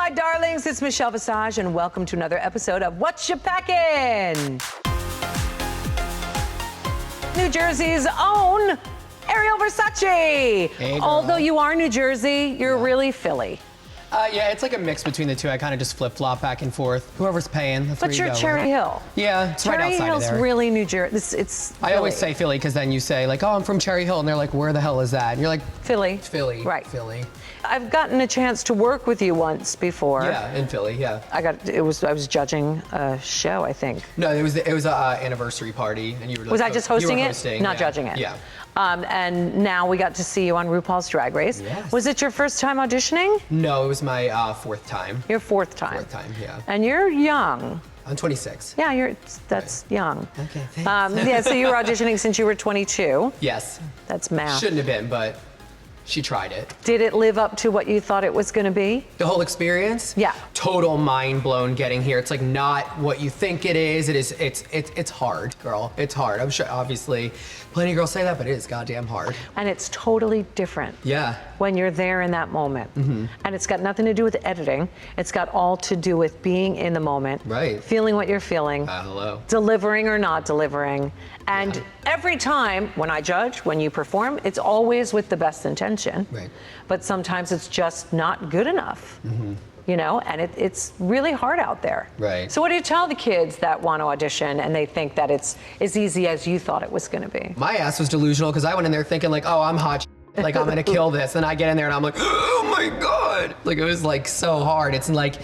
my darlings, it's Michelle Visage, and welcome to another episode of Whatcha Packin. New Jersey's own Ariel Versace. Hey, although you are New Jersey, you're really Philly. Yeah, it's like a mix between the two. I kind of just flip-flop back and forth. Whoever's paying, that's where But you you're go, Cherry right? Hill. Yeah, it's right outside Cherry Hill's of there. really New Jersey. It's I always say Philly because then you say like, oh, I'm from Cherry Hill, and they're like, where the hell is that? And you're like, Philly. Philly. Right. Philly. I've gotten a chance to work with you once before. Yeah, in Philly. Yeah. I was judging a show, I think. No, it was an anniversary party, and you were. Like, Was I just hosting you were it? hosting, Not yeah. judging it. Yeah. And now we got to see you on RuPaul's Drag Race. Yes. Was it your first time auditioning? No, it was my fourth time. Your fourth time. Fourth time, yeah. And you're young. I'm 26. Yeah, that's young. Okay, thanks. Yeah, so you were auditioning since you were 22. Yes. That's math. Shouldn't have been, but she tried it. Did it live up to what you thought it was going to be? The whole experience? Yeah. Total mind blown getting here. It's like not what you think it is. It's hard, girl. It's hard. I'm sure obviously plenty of girls say that, but it is goddamn hard. And it's totally different. Yeah. When you're there in that moment. Mm-hmm. And it's got nothing to do with editing. It's got all to do with being in the moment. Right. Feeling what you're feeling. Hello. Delivering or not delivering. And every time when I judge, when you perform, it's always with the best intention. Right. But sometimes it's just not good enough. Mm-hmm. You know, and it's really hard out there. Right. So what do you tell the kids that want to audition and they think that it's as easy as you thought it was going to be? My ass was delusional because I went in there thinking like, oh, I'm hot. Like I'm gonna kill this. And I get in there and I'm like, oh my God. Like it was like so hard. It's like,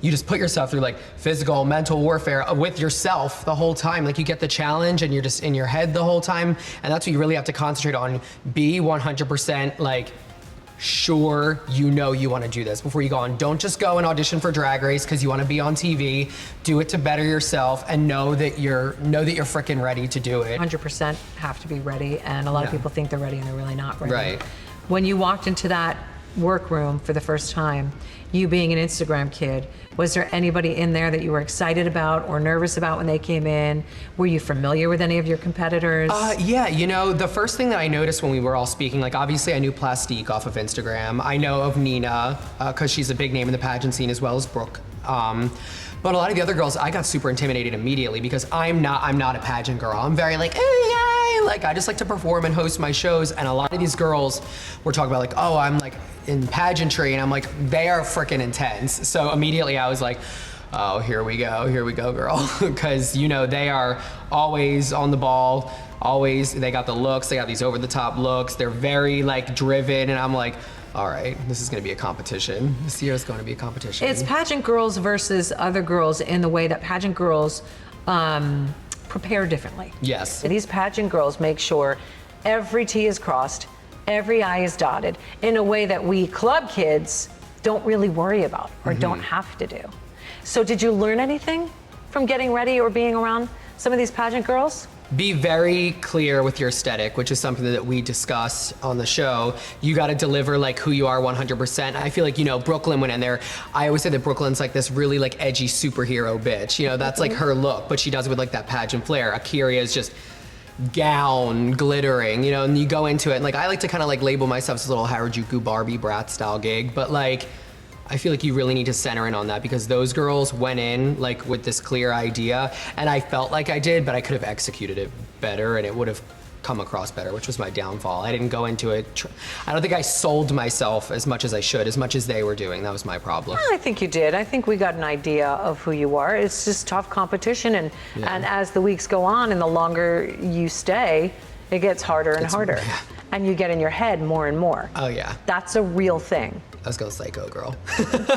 you just put yourself through like physical, mental warfare with yourself the whole time. Like you get the challenge and you're just in your head the whole time. And that's what you really have to concentrate on. Be 100% like sure you know you want to do this before you go on. Don't just go and audition for Drag Race because you want to be on TV. Do it to better yourself and know that you're freaking ready to do it. 100% have to be ready, and a lot of people think they're ready and they're really not ready. Right. When you walked into that workroom for the first time, you being an Instagram kid, was there anybody in there that you were excited about or nervous about when they came in? Were you familiar with any of your competitors? Yeah, you know, the first thing that I noticed when we were all speaking, like obviously I knew Plastique off of Instagram. I know of Nina, because she's a big name in the pageant scene, as well as Brooke. But a lot of the other girls, I got super intimidated immediately because I'm not a pageant girl. I'm very like, hey, yay! Like I just like to perform and host my shows. And a lot of these girls were talking about like, oh, I'm like in pageantry, and I'm like, they are freaking intense. So immediately I was like, oh, here we go, girl. Because you know they are always on the ball, always. They got the looks, they got these over the top looks. They're very like driven, and I'm like, all right, this is going to be a competition. This year is going to be a competition. It's pageant girls versus other girls in the way that pageant girls prepare differently. Yes. These pageant girls make sure every T is crossed, every I is dotted in a way that we club kids don't really worry about or don't have to do. So did you learn anything from getting ready or being around some of these pageant girls? Be very clear with your aesthetic, which is something that we discussed on the show. You got to deliver like who you are 100%. I feel like, you know, Brooklyn went in there. I always say that Brooklyn's like this really like edgy superhero bitch. You know, that's like her look, but she does it with like that pageant flair. Akira is just gown glittering, you know, and you go into it. And like I like to kind of like label myself as a little Harajuku Barbie brat style gig, but like I feel like you really need to center in on that because those girls went in like with this clear idea, and I felt like I did, but I could have executed it better and it would have come across better, which was my downfall. I didn't go into it. I don't think I sold myself as much as I should, as much as they were doing. That was my problem. I think you did. I think we got an idea of who you are. It's just tough competition, and as the weeks go on and the longer you stay, it gets harder and harder. Yeah. And you get in your head more and more. Oh yeah. That's a real thing. Let's go psycho, girl.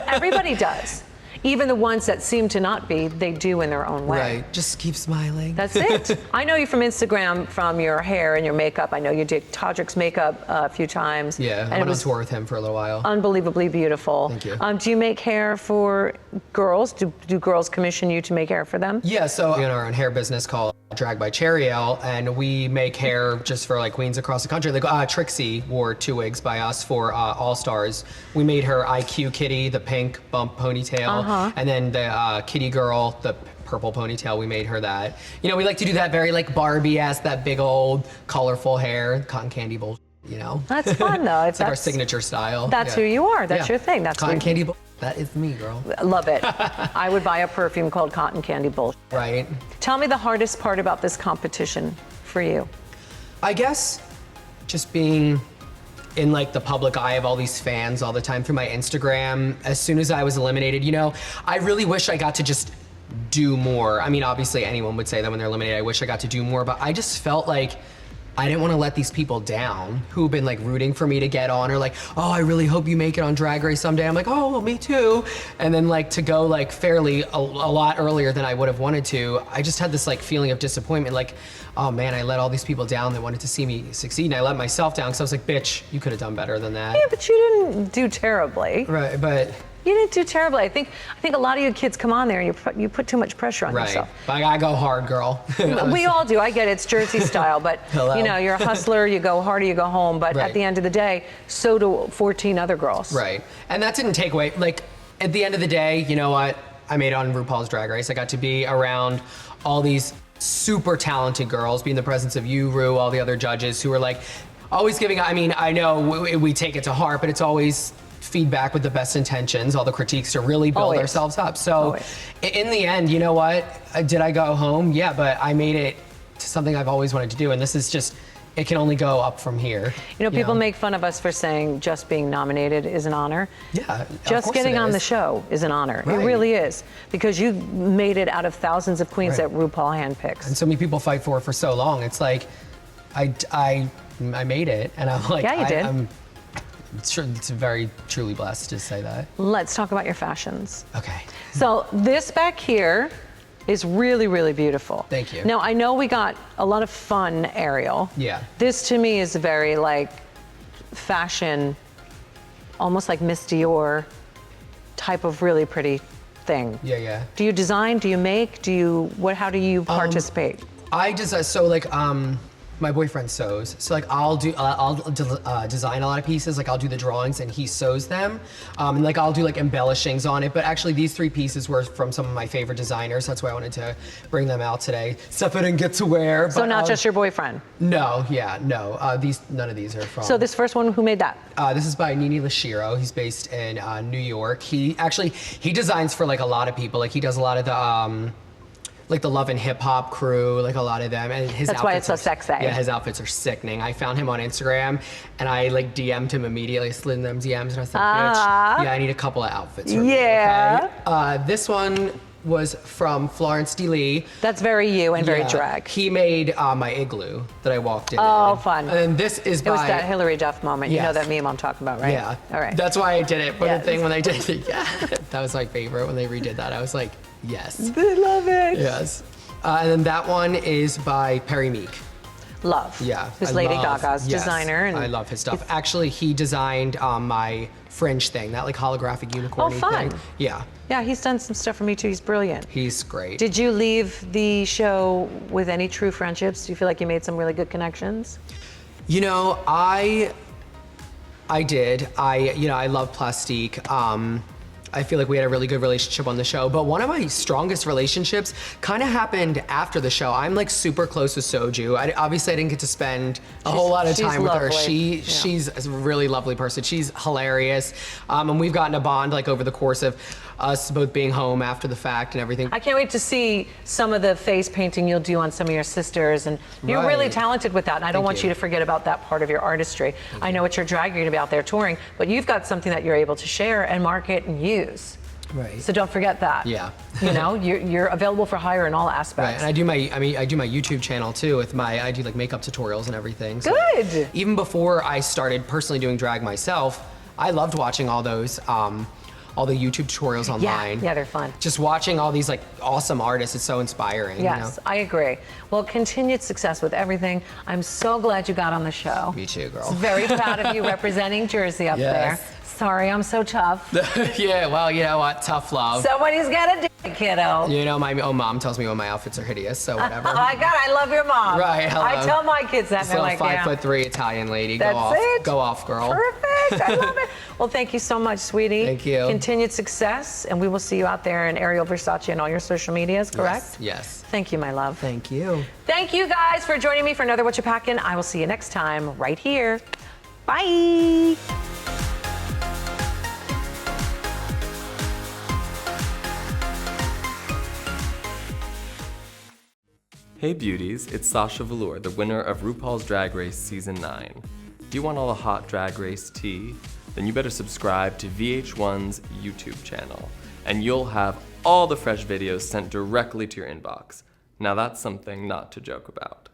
Everybody does. Even the ones that seem to not be, they do in their own way. Right, just keep smiling. That's it. I know you from Instagram, from your hair and your makeup. I know you did Todrick's makeup a few times. Yeah, and I went on tour with him for a little while. Unbelievably beautiful. Thank you. Do you make hair for girls? Do girls commission you to make hair for them? Yeah, so we own our own hair business called Drag by Ariel, and we make hair just for like queens across the country. Like Trixie wore 2 wigs by us for All Stars. We made her IQ Kitty, the pink bump ponytail, and then the Kitty Girl, the purple ponytail. We made her that. You know, we like to do that very like Barbie-esque, that big old colorful hair, cotton candy bullshit. You know, that's fun though. It's like our signature style. That's who you are. That's your thing. That's cotton candy bullshit. That is me, girl. Love it. I would buy a perfume called Cotton Candy Bullshit. Right. Tell me the hardest part about this competition for you. I guess just being in like the public eye of all these fans all the time through my Instagram. As soon as I was eliminated, you know, I really wish I got to just do more. I mean, obviously anyone would say that when they're eliminated, I wish I got to do more, but I just felt like I didn't want to let these people down who've been like rooting for me to get on, or like, oh, I really hope you make it on Drag Race someday. I'm like, oh, well, me too. And then like to go like fairly a lot earlier than I would have wanted to, I just had this like feeling of disappointment. Like, oh man, I let all these people down that wanted to see me succeed. And I let myself down because I was like, bitch, you could have done better than that. Yeah, but you didn't do terribly. Right, but. You didn't do terribly. I think a lot of you kids come on there and you put too much pressure on yourself. But I gotta go hard, girl. We all do. I get it. It's Jersey style, but you know, you're a hustler. You go hard or you go home. But at the end of the day, so do 14 other girls. Right, and that didn't take away. Like at the end of the day, you know what? I made it on RuPaul's Drag Race. I got to be around all these super talented girls, be in the presence of you, Ru, all the other judges who were like always giving. I mean, I know we take it to heart, but it's always feedback with the best intentions, all the critiques to really build ourselves up. So in the end, you know what? Did I go home? Yeah, but I made it to something I've always wanted to do. And this is just, it can only go up from here. You know, people make fun of us for saying just being nominated is an honor. Yeah, just getting on the show is an honor. Right. It really is, because you made it out of thousands of queens that RuPaul handpicks. And so many people fight for it for so long. It's like, I made it, and I'm like, yeah, you did. I'm sure it's very truly blessed to say that. Let's talk about your fashions. Okay. So this back here is really, really beautiful. Thank you. Now, I know we got a lot of fun, Ariel. Yeah. This to me is very like fashion, almost like Miss Dior type of really pretty thing. Yeah, yeah. Do you design? Do you make? How do you participate? I design, so like, my boyfriend sews, so like I'll design a lot of pieces. Like I'll do the drawings and he sews them, and like I'll do like embellishings on it. But actually, these 3 pieces were from some of my favorite designers. That's why I wanted to bring them out today. Stuff I didn't get to wear. So not just your boyfriend? No, yeah, no. None of these are from. So this first one, who made that? This is by Nini Lashiro. He's based in New York. He designs for like a lot of people. Like he does a lot of the like the Love and Hip Hop crew, like a lot of them. And his That's why it's so sexy. Yeah, his outfits are sickening. I found him on Instagram and I like DM'd him immediately, slid in them DMs, and I said, bitch, yeah, I need a couple of outfits from you, okay? This one was from Florence D. Lee. That's very you and very drag. He made my igloo that I walked in. Oh, fun. And this is by... It was that Hillary Duff moment. You know that meme I'm talking about, right? Yeah. All right. That's why I did it. But the thing when I did it, that was my favorite when they redid that. I was like, yes. I love it. Yes. And then that one is by Perry Meek. Love. Yeah. Who's Lady Gaga's designer. And I love his stuff. Actually, he designed my fringe thing, that like holographic unicorn thing. Fun. Yeah. Yeah, he's done some stuff for me too. He's brilliant. He's great. Did you leave the show with any true friendships? Do you feel like you made some really good connections? You know, I did. I love Plastique. I feel like we had a really good relationship on the show, but one of my strongest relationships kind of happened after the show. I'm like super close with Soju. Obviously I didn't get to spend a whole lot of time with her. She's a really lovely person. She's hilarious. And we've gotten a bond like over the course of us both being home after the fact and everything. I can't wait to see some of the face painting you'll do on some of your sisters, and you're really talented with that, and I don't want you to forget about that part of your artistry. I know it's your drag, you're gonna be out there touring, but you've got something that you're able to share and market and use. Right. So don't forget that. Yeah. You know, you're available for hire in all aspects. Right, and I do my YouTube channel too with I do like makeup tutorials and everything. So good. Even before I started personally doing drag myself, I loved watching all those all the YouTube tutorials online. Yeah, they're fun. Just watching all these like awesome artists, it's so inspiring. Yes, you know? I agree. Well, continued success with everything. I'm so glad you got on the show. Me too, girl. Very proud of you representing Jersey up there. Sorry, I'm so tough. Yeah, well, you know what? Tough love. Somebody's got to do it, kiddo. You know, my own mom tells me when my outfits are hideous, so whatever. Oh my God, I love your mom. Right, hello. I tell my kids that, and they're like, 5'3" Italian lady. That's Go off. it. Go off, girl. Perfect. I love it. Well, thank you so much, sweetie. Thank you. Continued success, and we will see you out there in Ariel, Versace, and all your social medias, correct? Yes. Thank you, my love. Thank you. Thank you guys for joining me for another Whatcha Packin. I will see you next time right here. Bye. Hey beauties, it's Sasha Velour, the winner of RuPaul's Drag Race Season 9. Do you want all the hot Drag Race tea? Then you better subscribe to VH1's YouTube channel, and you'll have all the fresh videos sent directly to your inbox. Now that's something not to joke about.